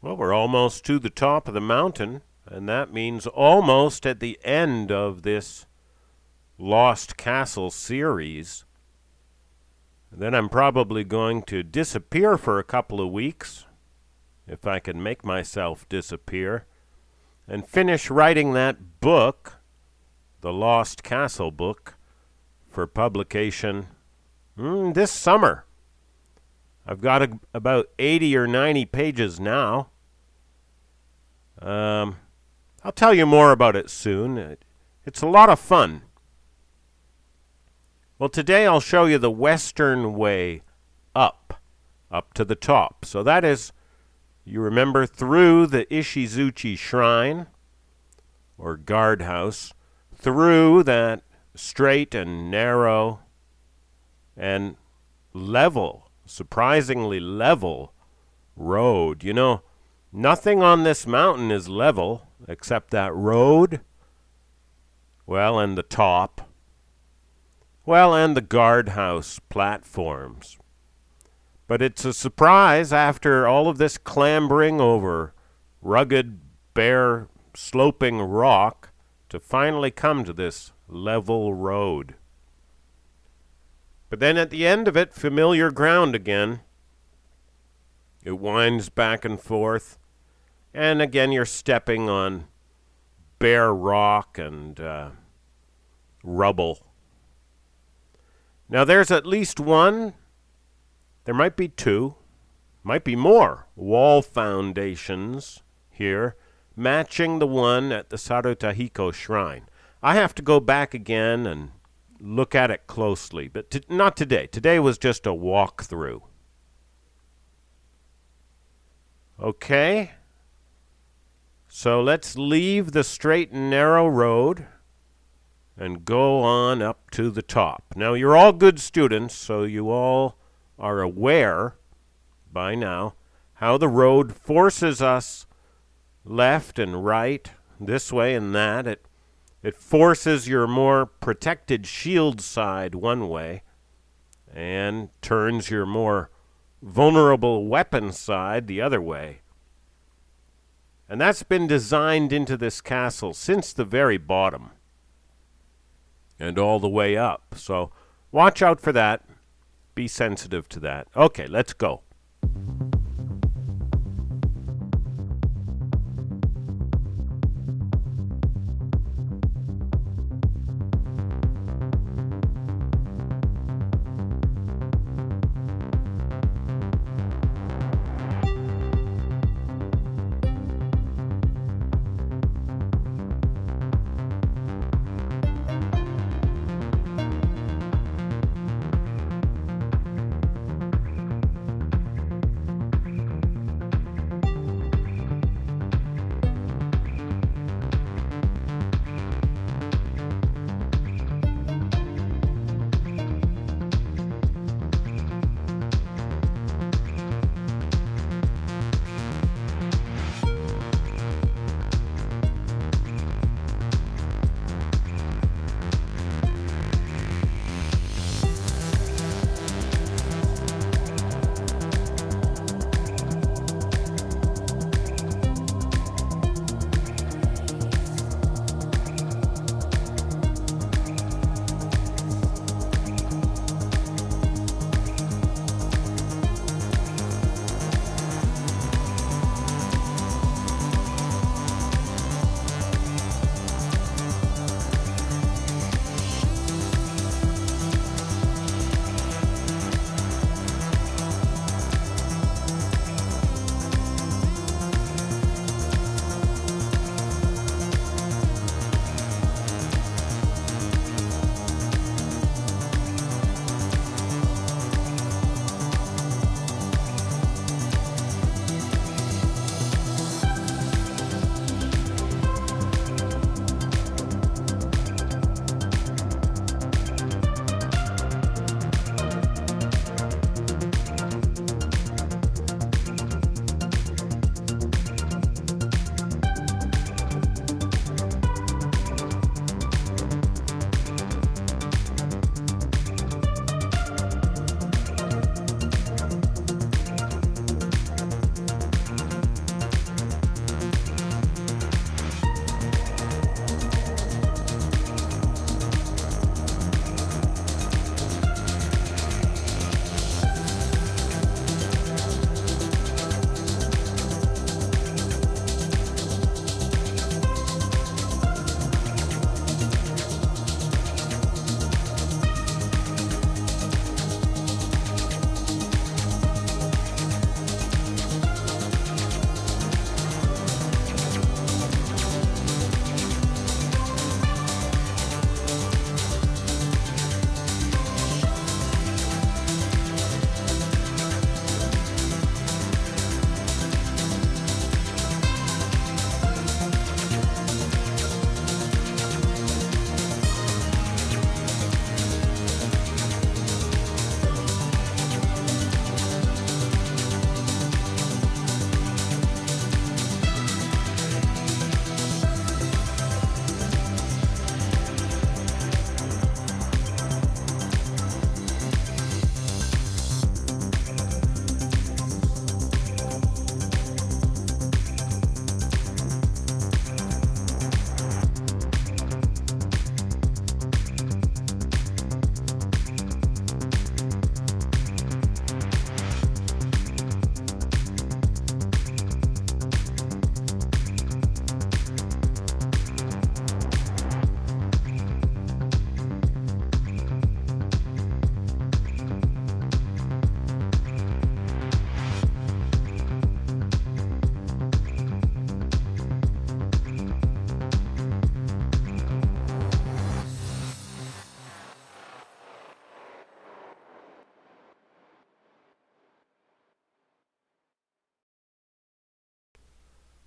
Well, we're almost to the top of the mountain, and that means almost at the end of this Lost Castle series. Then I'm probably going to disappear for a couple of weeks, if I can make myself disappear, and finish writing that book, the Lost Castle book, for publication this summer. I've got about 80 or 90 pages now. I'll tell you more about it soon. It's a lot of fun. Well, today I'll show you the western way up to the top. So that is, you remember, through the Ishizuchi Shrine, or guardhouse, through that straight and narrow and level, surprisingly level road. You know, nothing on this mountain is level except that road, well, and the top, well, and the guardhouse platforms. But it's a surprise after all of this clambering over rugged, bare, sloping rock to finally come to this level road. But then at the end of it, familiar ground again. It winds back and forth, and again you're stepping on bare rock and rubble. Now there's at least one, there might be two, might be more wall foundations here, matching the one at the Sarutahiko Shrine. I have to go back again and look at it closely, but not today. Today was just a walkthrough. Okay, so let's leave the straight and narrow road and go on up to the top. Now, you're all good students, so you all are aware by now how the road forces us left and right, this way and that. It forces your more protected shield side one way and turns your more vulnerable weapon side the other way. And that's been designed into this castle since the very bottom and all the way up. So watch out for that. Be sensitive to that. Okay, let's go.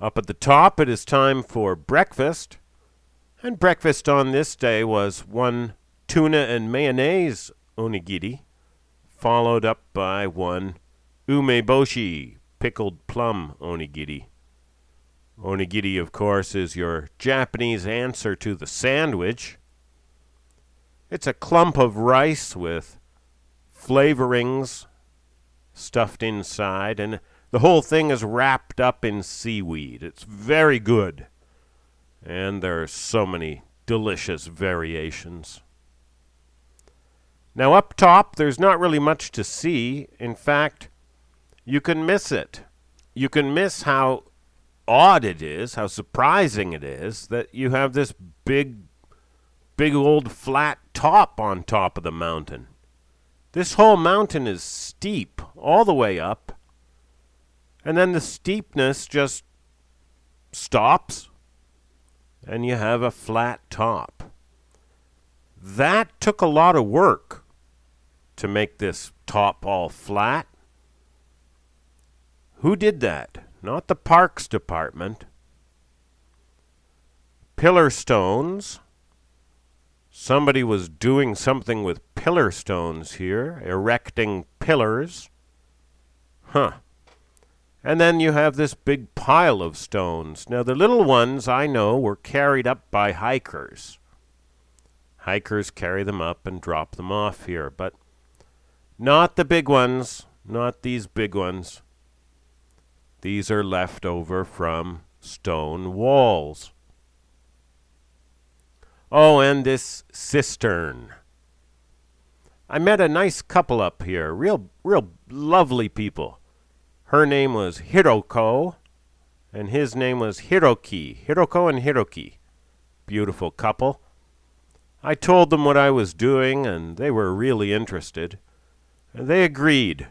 Up at the top, it is time for breakfast. And breakfast on this day was one tuna and mayonnaise onigiri, followed up by one umeboshi, pickled plum onigiri. Onigiri, of course, is your Japanese answer to the sandwich. It's a clump of rice with flavorings stuffed inside, and the whole thing is wrapped up in seaweed. It's very good. And there are so many delicious variations. Now up top, there's not really much to see. In fact, you can miss it. You can miss how odd it is, how surprising it is that you have this big old flat top on top of the mountain. This whole mountain is steep all the way up, and then the steepness just stops, and you have a flat top. That took a lot of work to make this top all flat. Who did that? Not the Parks Department. Pillar stones. Somebody was doing something with pillar stones here, erecting pillars. And then you have this big pile of stones. Now, the little ones, I know, were carried up by hikers. Hikers carry them up and drop them off here, but not the big ones, not these big ones. These are left over from stone walls. Oh, and this cistern. I met a nice couple up here, real lovely people. Her name was Hiroko, and his name was Hiroki. Hiroko and Hiroki. Beautiful couple. I told them what I was doing, and they were really interested. And they agreed.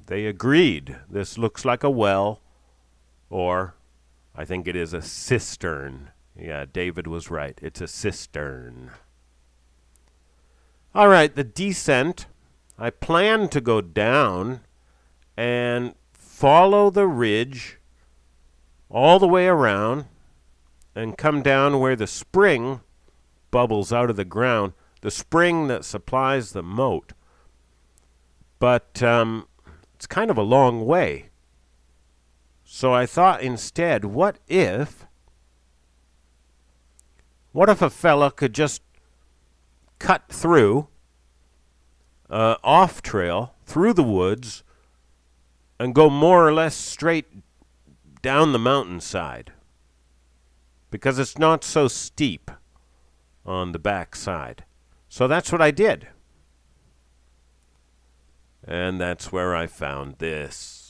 This looks like a well, or I think it is a cistern. Yeah, David was right. It's a cistern. All right, the descent. I plan to go down and follow the ridge all the way around and come down where the spring bubbles out of the ground, the spring that supplies the moat. But it's kind of a long way. So I thought instead, what if a fella could just cut through, off trail, through the woods, and go more or less straight down the mountainside? Because it's not so steep on the back side. So that's what I did. And that's where I found this.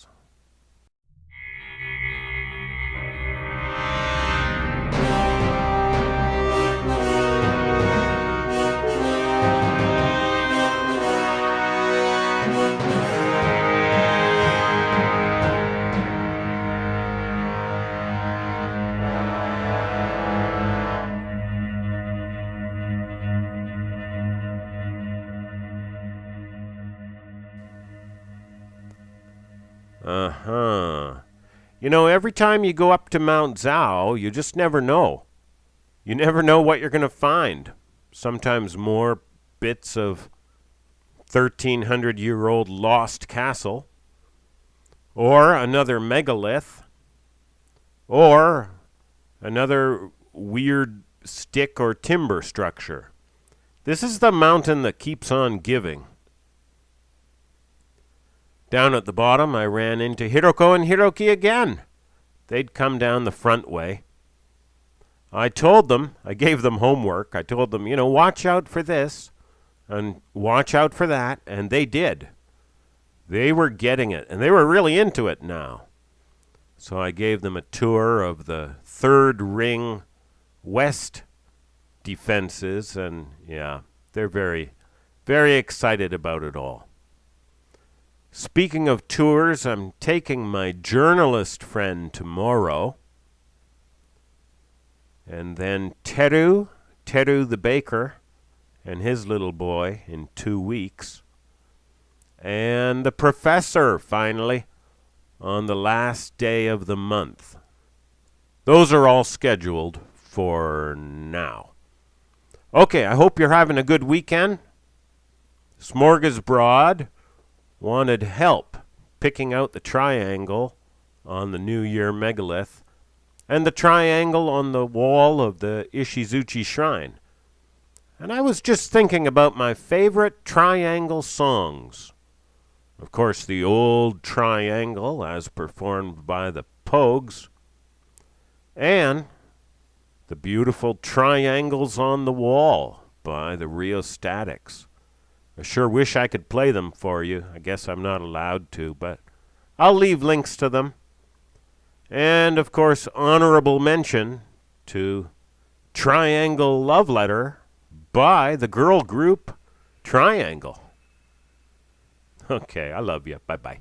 You know, every time you go up to Mount Zhao, you just never know. You never know what you're going to find. Sometimes more bits of 1,300-year-old lost castle, or another megalith, or another weird stick or timber structure. This is the mountain that keeps on giving. Down at the bottom, I ran into Hiroko and Hiroki again. They'd come down the front way. I told them, I gave them homework. I told them, watch out for this and watch out for that, and they did. They were getting it, and they were really into it now. So I gave them a tour of the third ring west defenses, and yeah, they're very, very excited about it all. Speaking of tours, I'm taking my journalist friend tomorrow. And then Teru the baker, and his little boy in 2 weeks. And the professor, finally, on the last day of the month. Those are all scheduled for now. Okay, I hope you're having a good weekend. Smorgasbord wanted help picking out the triangle on the New Year megalith and the triangle on the wall of the Ishizuchi Shrine. And I was just thinking about my favorite triangle songs. Of course, the old triangle as performed by the Pogues, and the beautiful triangles on the wall by the Rheostatics. I sure wish I could play them for you. I guess I'm not allowed to, but I'll leave links to them. And, of course, honorable mention to Triangle Love Letter by the girl group Triangle. Okay, I love you. Bye-bye.